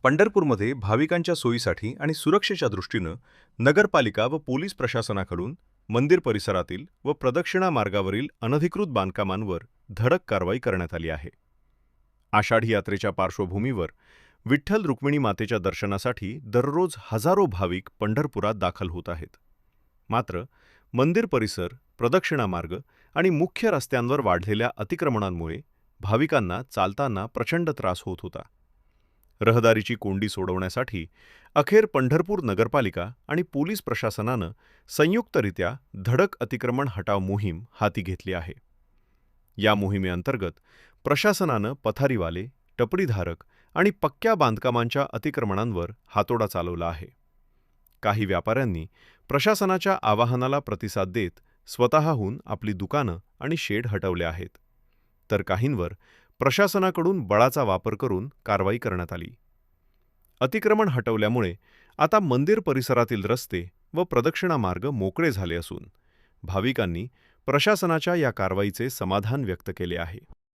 पंढरपूरमध्ये भाविकांच्या सोयीसाठी आणि सुरक्षेच्या दृष्टीनं नगरपालिका व पोलीस प्रशासनाकडून मंदिर परिसरातील व प्रदक्षिणा मार्गावरील अनधिकृत बांधकामांवर धडक कारवाई करण्यात आली आहे. आषाढी यात्रेच्या पार्श्वभूमीवर विठ्ठल रुक्मिणी मातेच्या दर्शनासाठी दररोज हजारो भाविक पंढरपुरात दाखल होत आहेत. मात्र मंदिर परिसर, प्रदक्षिणा मार्ग आणि मुख्य रस्त्यांवर वाढलेल्या अतिक्रमणांमुळे भाविकांना चालताना प्रचंड त्रास होत होता. रहदारीची कोंडी सोडवण्यासाठी अखेर पंढरपूर नगरपालिका आणि पोलीस प्रशासनानं संयुक्तरित्या धडक अतिक्रमण हटाव मोहीम हाती घेतली आहे. या मोहिमेअंतर्गत प्रशासनानं पथारीवाले, टपरीधारक आणि पक्क्या बांधकामांच्या अतिक्रमणांवर हातोडा चालवला आहे. काही व्यापाऱ्यांनी प्रशासनाच्या आवाहनाला प्रतिसाद देत स्वतःहून आपली दुकानं आणि शेड हटवले आहेत, तर काहींवर प्रशासनाकडून बळाचा वापर करून कारवाई करण्यात आली. अतिक्रमण हटवल्यामुळे आता मंदिर परिसरातील रस्ते व प्रदक्षिणा मार्ग मोकळे झाले असून भाविकांनी प्रशासनाच्या या कारवाईचे समाधान व्यक्त केले आहे.